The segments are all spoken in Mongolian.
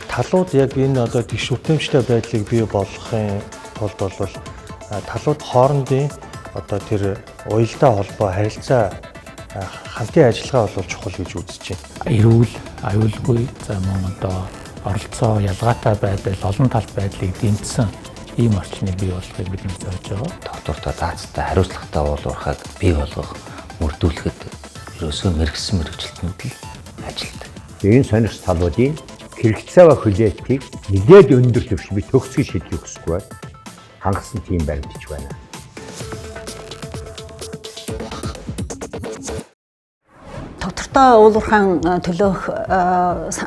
Талууд яг энэ одоо тэгш үтэмжтэй байдлыг бий болгохын тулд бол талууд хоорондын одоо тэр уялдаа холбоо харилцаа хамтын ажиллагаа бол чухал гэж үзэж байна. Эрүүл, аюулгүй, за мөн одоо оролцоо, ялгаатай байдал, олон талт байдлыг дэмжсэн ийм орчныг бий болгохыг бид зорж байгаа. Доктортой заацтай хариуцлагатай уулуурхаг бий болгох, мөрдүүлэхэд ерөөсөө мэрэгсэн мэрэгчлэтнүүд л ажилтдаг. Энэ сонирхс талуудын хэрэгцээ ба хүлээлтийг нэлээд өндөр түвшин би төгсгөл шийдэх хүсэхгүй байна. Хангасан тийм баримтж байна. Доктортой уулуурхаан төлөөх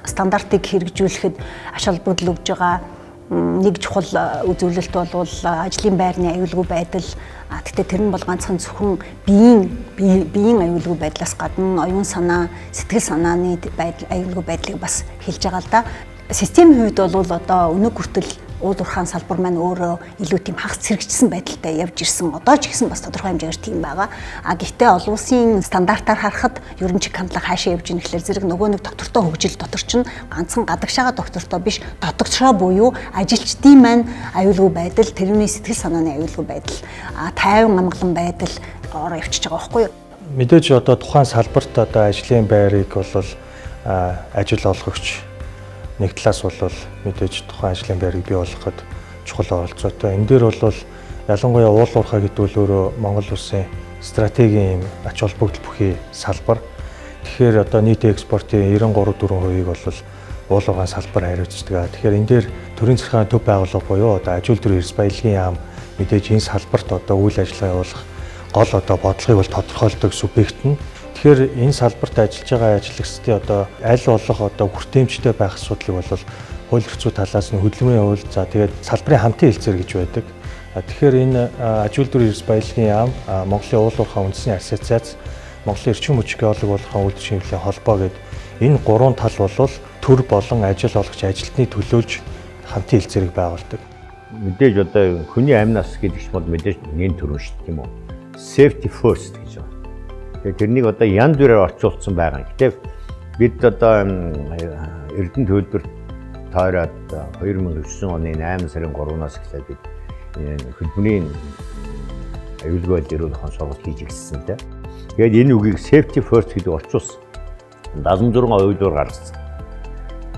стандартыг хэрэгжүүлэхэд ач холбогдол өгж байгаа нэг чухал үзүүлэлт бол ажлын байрны аюулгүй байдал. Гэхдээ тэр нь бол ганцхан зөвхөн биеийн аюулгүй байдлаас гадна оюун санаа, сэтгэл санааны аюулгүй байдлыг бас хэлж байгаа л да. Системийн хувьд бол одоо өнөг хүртэл уулуурхаан салбар маань өөрөө илүү тийм хагас цэрэгчсэн байдалтай явж ирсэн. Одоо ч гэсэн бас тодорхой хэмжээгээр тийм байгаа. Гэхдээ олон улсын стандартаар харахад ерөн чиг хандлага хаашаа явж ийн гэхэлэр зэрэг нөгөө нэг доктортой хөгжил дотор чинь ганцхан гадагшаага доктортой биш, дотогшоо буюу ажилчдын маань аюулгүй байдал, тэрний сэтгэл санааны аюулгүй байдал, тайван амгалан байдал ороо явчихж байгаа байхгүй юу? Мэдээж одоо тухайн салбарт одоо ажлын байрыг бол ажил олгогч нэг талаас бол мэдээж тухайн ажлын байрыг бий болгоход чухал оролцоотой. Энэ дээр бол ялангуяа уулуурхаа гэдэг нь өөрөө Монгол улсын стратегийн ач холбогдол бүхий салбар. Тэгэхээр одоо нийт экспортын 93-4%-ийг бол уулуурхаан салбар хариуцдаг. Тэгэхээр энэ дээр төрийн захиргааны төв байгууллага буюу одоо ажилтны төр эрс баялагын яам мэдээж энэ салбарт одоо үйл ажиллагаа явуулах гол одоо бодлогыг бол тодорхойлдог субъект нь. Тэгэхээр энэ салбарт ажиллаж байгаа ажиллагчдын одоо аль болох одоо хүртээмжтэй байх асуудлыг бол хууль эрх зүйн талаас нь хөдөлмөрийн хууль за тэгээд салбарын хамтын хэлцээр гэж байдаг. Тэгэхээр энэ ажилтны төр эрс баялагын яам, Монголын уулуурхаан үндэсний ассоциац, Монголын эрчим хүч геологийн уулуурхаан үйлдвэр шинжилгээний холбоо гэдэг энэ гурван тал бол төр болон ажил олгогч ажилтны төлөөлж хамтын хэлцээрийг байгуулдаг. Мэдээж одоо хүний амнаас гэдэг чинь бол мэдээж нэг төрөн шүү дээ тийм үү? Safety first гэж байна. Тэрнийг одоо янз бүрээр орчуулсан байгаа. Гэтэл бид одоо Эрдэнэ төлбөр тойроод 2009 оны 8 сарын 3-наас эхлээд бид хөдөлмөрийн аюулгүй байдлын эрүүл ухааны сургалт хийж эхэлсэн тийм. Тэгээд энэ үгийг safety first гэдэг орчуулсан. 76 уйлуур гаргасан.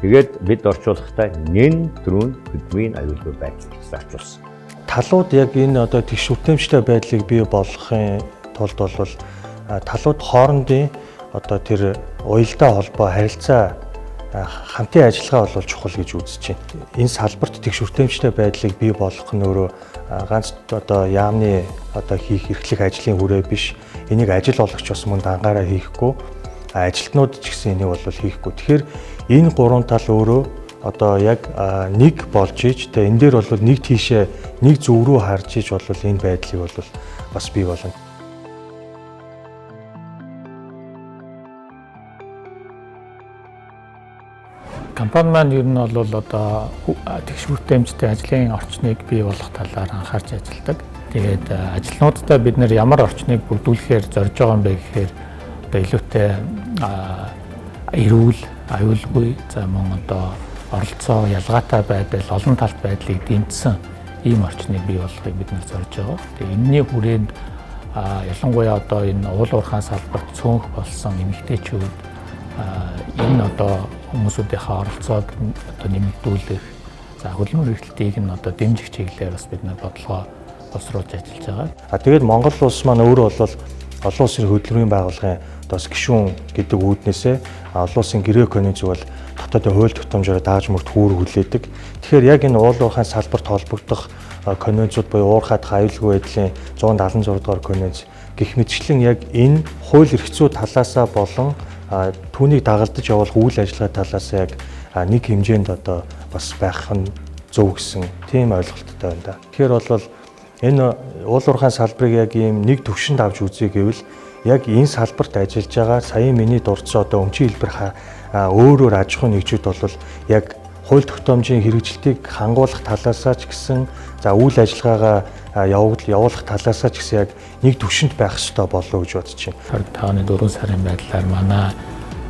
Тэгээд бид орчуулахдаа нэн төрөнд хөдөлмөрийн аюулгүй байдал гэж орчуулсан. Талууд яг энэ одоо тэгш үтэмжтэй байдлыг бий болгохын тулд бол талууд хоорондын одоо тэр уялдаа холбоо харилцаа хамтын ажиллагаа бол чухал гэж үзэж байна. Энэ салбарт тэгш үтэмжтэй байдлыг бий болгох нь өөрөө ганц одоо яамны одоо хийх эрхлэх ажлын хүрээ биш. Энийг ажил олгогч бас мөн дангаараа хийхгүй, ажилтнууд ч гэсэн энийг бол хийхгүй. Тэгэхээр энэ гурван тал өөрөө одоо яг нэг болж иж тэ энэ дээр бол нэг тийшээ нэг зөв рүү харж иж бол энэ байдлыг бол бас бий болно. Компани маань ер нь бол одоо тэгш бүтээмжтэй ажлын орчныг бий болгох талаар анхаарч ажилладаг. Тэгээд ажилтнуудаа бид нэр ямар орчныг бүрдүүлэхээр зорж байгаа юм бэ гэхээр одоо илүүтэй эрүүл, аюулгүй, за мөн одоо оролцоо, ялгаатай байдал, олон талт байдлыг дэмжсэн ийм орчныг бий болгохыг бид нэр зорж байгаа. Тэгээд энэний хүрээнд ялангуяа одоо энэ уулуурхаан салбарт цөөнх болсон эмэгтэйчүүд энэ одоо хүмүүсийнхээ оролцоог одоо нэмэгдүүлэх, за хөдөлмөр эрхлэлтийг нь одоо дэмжих чиглэлээр бас бид бодлогоо боловсруулж ажиллаж байгаа. Тэгээд Монгол улс маань өөрөө бол олон улсын хөдөлмөрийн байгууллагын одоо гишүүн гэдэг үүднээсээ олон улсын гэрээ конвенцийг бол дотоодын хууль тогтоомжоор дааж мөрд хүүр хүлээдэг. Тэгэхээр яг энэ уулуурхаан салбарт холбогдох конвенцууд буюу уурхай дахь аюулгүй байдлын 176 дугаар конвенц гэх мэтчлэн яг энэ хууль эрх зүйн талаасаа болон түүнийг дагалдаж явуулах үйл ажиллагаа талаас яг нэг хэмжээнд одоо бас байх нь зөв гэсэн тийм ойлголттой байна да. Тэгэхээр бол энэ уулуурхаан салбарыг яг ийм нэг төвшөнд авч үзье гэвэл яг энэ салбарт ажиллаж байгаа саяын миний дурдсан одоо өмчийн хэлбэр өөрөөр аж ахуйн нэгжүүд бол яг хууль тогтоомжийн хэрэгжилтийг хангуулах талаасаа ч гэсэн за үйл ажиллагаагаа явуулах талаасаа ч гэсэн яг нэг төвшөнд байх ёстой болов уу гэж бодож байна. 25-ны 4 сарын байдлаар манай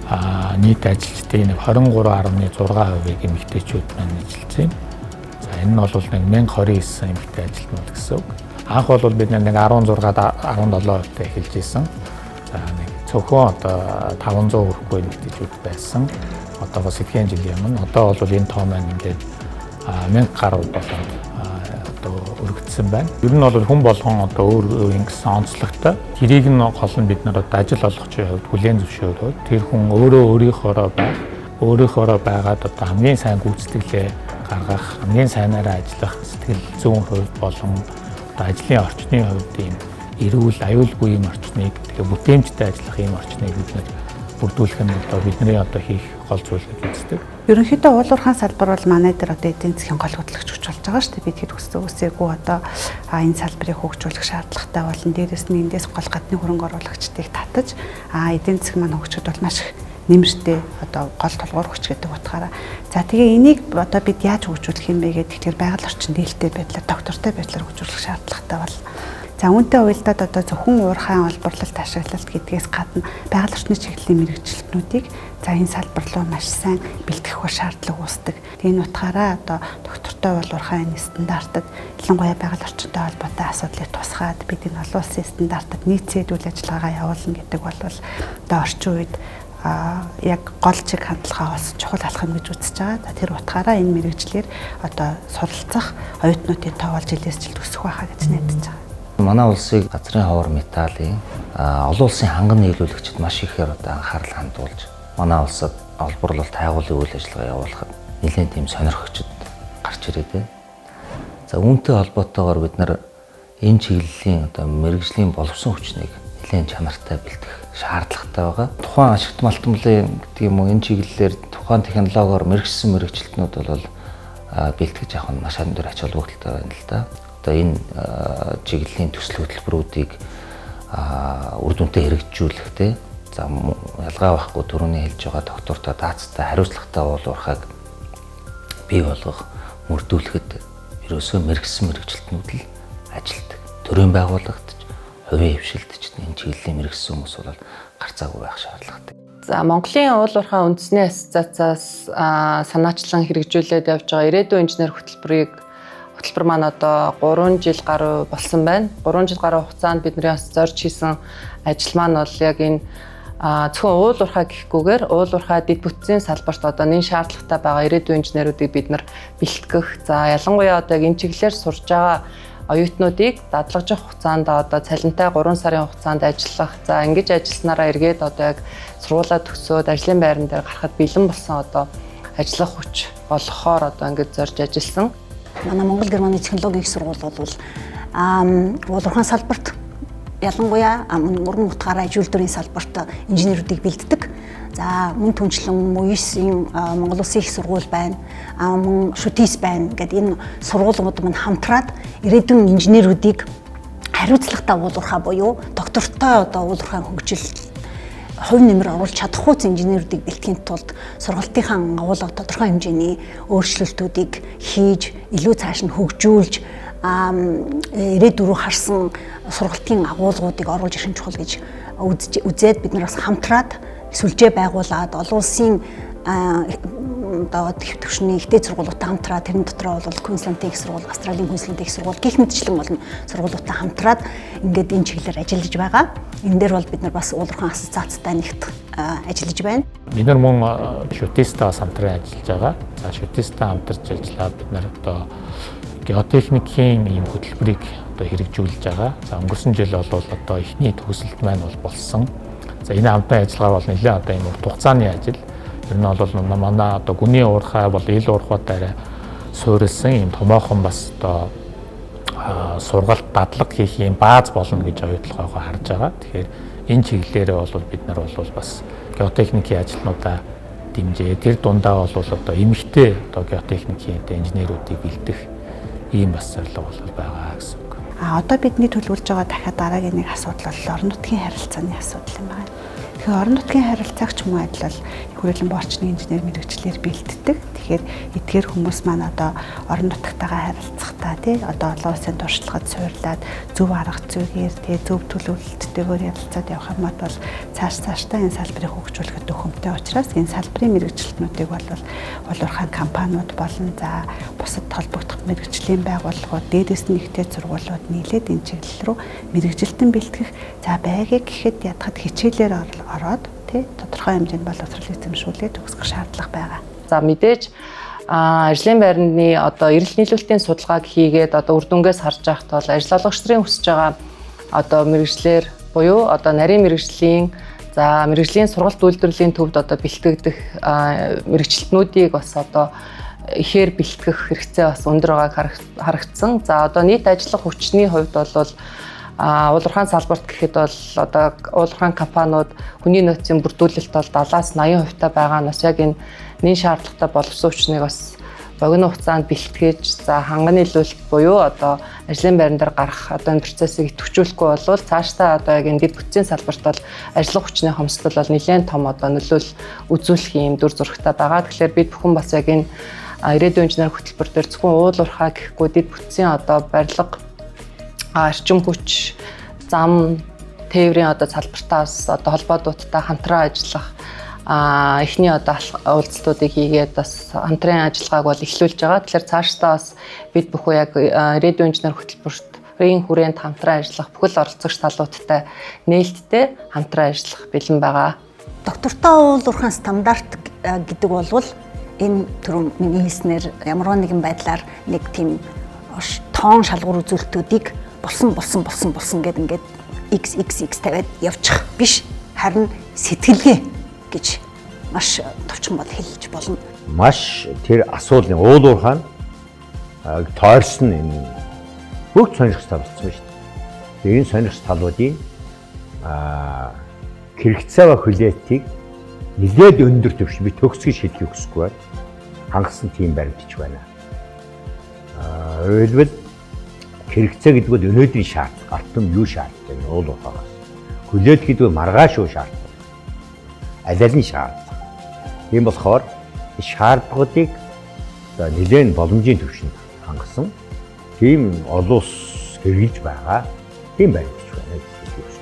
нийт ажилчдын 23.6%-ийг эмэгтэйчүүд маань ажиллаж байна. За энэ нь бол нэг 1029 эмэгтэй ажилтнууд гэсэн үг. Анх бол бид нэг 16-17%-тай эхэлж исэн. За нэг цөөхөн одоо 500 хүрэхгүй эмэгтэйчүүд байсан. Одоогоос хэдхэн жилийн өмнө одоо бол энэ тоо маань ингээд 1000 гаруй болоод одоо өргөдсөн байна. Ер нь бол хүн болгон одоо өөр ингэсэн онцлогтой. Тэрийг нь гол нь бид нар одоо ажил олгогчийн хувьд хүлээн зөвшөөрөөд тэр хүн өөрийнхөөроо байгаад одоо хамгийн сайн гүйцэтгэлээ гаргах, хамгийн сайнаараа ажиллах сэтгэл зүйн хувьд болон одоо ажлын орчны хувьд ийм эрүүл, аюулгүй юм орчныг тэгээ бүтээмжтэй ажиллах ийм орчныг бид нар бүрдүүлэх нь одоо бидний одоо хийх гол зүйл гэж үздэг. Ерөнхийдөө уулуурхаан салбар бол манай дээр одоо эдийн засгийн гол хөтлөгч болж байгаа шүү дээ. Бид хэд үсээгүй одоо энэ салбарыг хөгжүүлэх шаардлагатай болон дээрэс нь эндээс гол гадны хөрөнгө оруулагчдыг татаж эдийн засаг маань хөгжөхөд бол маш их нэмэртэй одоо гол толгуур хүч гэдэг утгаараа. За тэгээ энийг одоо бид яаж хөгжүүлэх юм бэ гэдэг тэгэхээр байгаль орчин нээлттэй байдлаар доктортой байдлаар хөгжүүлэх шаардлагатай бол. За үүнтэй уялдаад одоо зөвхөн уурхайн олборлолт ашиглалт гэдгээс гадна байгаль орчны чиглэлийн мэрэгчлэтнүүдийг за энэ салбар руу маш сайн бэлтгэх шаардлага үүсдэг. Энэ утгаараа одоо доктортой уурхайн стандартад ялангуяа байгаль орчинтой холбоотой асуудлыг тусгаад бид энэ олон улсын стандартад нийцээд үйл ажиллагаагаа явуулна гэдэг бол одоо орчин үед яг гол чиг хандлагаа олсон чухал алхам гэж үзэж байгаа. За тэр утгаараа энэ мэрэгчлэр одоо суралцах оюутнуудын тоо бол жилээс жилд өсөх байхаа гэж найдаж байгаа. Манай улсыг газрын ховор металлын олон улсын ханган нийлүүлэгчид маш ихээр одоо анхаарал хандуулж манай улсад олборлолт хайгуулын үйл ажиллагаа явуулахад нэлээд тийм сонирхогчд гарч ирээд байна. За үүнтэй холбоотойгоор бид нар энэ чиглэлийн одоо мэрэгжлийн боловсон хүчнийг нэлээд чанартай бэлтгэх шаардлагатай байгаа. Тухайн ашигт малтмлын гэдэг юм уу энэ чиглэлээр тухайн технологиор мэрэгжсэн мэрэгчлэтнүүд бол бэлтгэж авах нь маш өндөр ач холбогдолтой байна л да. Одоо энэ чиглэлийн төсөл хөтөлбөрүүдийг үр дүнтэй хэрэгжүүлэх те за ялгаа байхгүй түрүүний хэлж байгаа доктортой даацтай хариуцлагатай уулуурхайг бий болгох мөрдүүлэхэд ерөөсөө мэрэгсэн мэрэгчлэтнүүд л ажилтдаг. Төрийн байгууллагт хувийн хвшилтчд энэ чиглэлийн мэрэгсэн хүмүүс бол гарцаагүй байх шаардлагатай. За Монголын уулуурхай үндэсний ассоциацаас санаачлан хэрэгжүүлээд явж байгаа ирээдүйн инженер хөтөлбөр маань одоо 3 жил гаруй болсон байна. 3 жил гаруй хугацаанд бидний бас зорж хийсэн ажил маань бол яг энэ зөвхөн уулуурхай гэхгүйгээр уулуурхай дэд бүтцийн салбарт одоо нэн шаардлагатай байгаа ирээдүйн инженеруудыг бид нар бэлтгэх. За ялангуяа одоо энэ чиглэлээр сурж байгаа оюутнуудыг дадлагжих хугацаанд одоо цалинтай 3 сарын хугацаанд ажиллах. За ингэж ажилласнараа эргээд одоо яг сургуулаа төгсөөд ажлын байран дээр гарахад бэлэн болсон одоо ажиллах хүч болохоор одоо ингэж зорж ажилласан. Манай Монгол Германы технологийн их сургууль бол уулуурхаан салбарт ялангуяа уран утгаараа ажилтны салбарт инженеруудыг бэлддэг. За мөн түнчлэн МУИС-ийн Монгол Улсын их сургууль байна. Мөн ШУТИС байна. Гэт энэ сургуулиуд мань хамтраад ирээдүйн инженеруудыг хариуцлагатай уулуурхай буюу доктортой одоо уулуурхай хөгжил хувь нэмэр оруулж чадахгүй инженеруудыг бэлтгэхийн тулд сургалтынхаа агуулга тодорхой хэмжээний өөрчлөлтүүдийг хийж илүү цааш нь хөгжүүлж ирээдүйн рүү харсан сургалтын агуулгуудыг оруулж ирэх чухал гэж үзээд бид нар бас хамтраад сүлжээ байгуулад олон улсын одоо төвшний ихтэй сургуулиудтай хамтраад тэрэн дотроо бол Queensland-ийн их сургууль, Австралийн Queensland-ийн их сургууль гэх мэтчлэн болон сургуулиудтай хамтраад ингээд энэ чиглэлээр ажиллаж байгаа. Энэ дээр бол бид нар бас уулуурхаан ассоциацтай нэгт ажиллаж байна. Бид нар мөн ШУТИСтай хамтран ажиллаж байгаа. За ШУТИСтай хамтарч ажиллаад бид нар одоо геотехникийн ийм хөтөлбөрийг одоо хэрэгжүүлж байгаа. За өнгөрсөн жил бол одоо эхний төгсөлт маань бол болсон. За энэ хамтын ажиллагаа бол нэлээд одоо ийм урт хугацааны ажил. Тэр нь бол манай одоо гүний уурхай бол ил уурхайтаараа суурилсан ийм томоохон бас одоо сургалт дадлаг хийх юм бааз болно гэж ойлгохоо харж байгаа. Тэгэхээр энэ чиглэлээрээ бол бид нар бол бас геотехникийн ажилтнуудаа дэмжээ. Тэр дундаа бол одоо эмэгтэй одоо геотехникийн инженеруудыг бэлдэх ийм бас зорилго бол байгаа гэсэн үг. Одоо бидний төлөвлөж байгаа дахиад дараагийн нэг асуудал бол орон нутгийн харилцааны асуудал юм байна. Тэгэхээр орон нутгийн харилцаагч мөн адил хүрээлэн боорчны инженер мэрэгчлэр бэлддэг. Тэгэхээр эдгээр хүмүүс маань одоо орон нутгатайгаа харилцахдаа тий одоо олон улсын туршлагад суурлаад зөв арга зүйгээр тий зөв төлөвлөлттэйгээр ярилцаад явах юм бол цаашдаа энэ салбарыг хөгжүүлэхэд төхөмтэй учраас энэ салбарын мэрэгчлэтнүүдийг бол улуурхайн компаниуд болон за бусад холбогдох мэрэгжлийн байгууллагууд дээрээс нь ихтэй сургуулиуд нийлээд энэ чиглэл рүү мэрэгжилтэн бэлтгэх за байгийг гэхэд ядахад хичээлээр ороод тий тодорхой хэмжээнд боловсрол эзэмшүүлээд төгсгөх шаардлага байгаа. За мэдээж ажлын байрны одоо эрэлт нийлүүлэлтийн судалгааг хийгээд одоо үр дүнгээс харж байхад бол ажил олгогч нарын хүсэж байгаа одоо мэрэгчлэр буюу одоо нарийн мэрэгжлийн за мэрэгжлийн сургалт үйлдвэрлэлийн төвд одоо бэлтгэгдэх мэрэгчлэтнүүдийг бас одоо ихээр бэлтгэх хэрэгцээ бас өндөр байгааг харагдсан. За одоо нийт ажиллах хүчний хувьд бол уулуурхайн салбарт гэхэд бол одоо уулуурхайн компаниуд хүний нөөцийн бүрдүүлэлт бол 70-аас 80% та байгаа нь бас яг энэ нэн шаардлагатай боловсон хүчнийг бас богино хугацаанд бэлтгэж за ханганы нийлүүлэлт буюу одоо ажлын байран дээр гарах одоо энэ процессыг идэвхжүүлэхгүй бол цаашдаа одоо яг энэ дэд бүтцийн салбарт бол ажиллах хүчний хомсдол бол нэлээд том одоо нөлөөлөл үзүүлэх юм дүр зурагтай байгаа. Тэгэхээр бид бүхэн бас яг энэ ирээдүйн инженер хөтөлбөр дээр зөвхөн уулуурхай гэхгүй дэд бүтцийн одоо барилга арчим хүч зам тээврийн одоо салбартаас одоо холбоодуудтай хамтран ажиллах эхний одоо уулзалтуудыг хийгээд бас хамтран ажиллагааг бол эхлүүлж байгаа. Тэгэхээр цаашдаа бас бид бүхэн яг ирээдүйн инженер хөтөлбөрийн хүрээнд хамтран ажиллах бүхэл оролцогч талуудтай нээлттэй хамтран ажиллах бэлэн байгаа. Доктортой уулуурхайн стандарт гэдэг бол энэ түрүү миний хэлснээр ямар нэгэн байдлаар нэг тийм тоон шалгуур үзүүлэлтүүдийг болсон гэдэг ингээд x тавиад явчих биш харин сэтгэлгээ гэж маш товчхон бол хэлж болно. Маш тэр асуулын уулуурхай тойрсон энэ бүгд сонирхолтой болсон шүү дээ. Энэ сонирхол талуудын хэрэгцээ ба хүлээлтийг нэлээд өндөр түвшин би төгсгөл шийдэх хүсэхгүй байна. Хангасан тийм баримтж байна. Ойлбол хэрэгцээ гэдэг нь өнөөдрийн шаардлага, ард түмэн юу шаарддаг вэ? Уулуурхайгаас. Хүлээлт гэдэг нь маргааш юу шаарддаг? Аль нь шаарддаг? Тийм болохоор шаардлагуудыг нэлээд боломжийн түвшинд хангасан тийм олон улс хэрэгжилж байгаа тийм баримтж байна гэж хэлж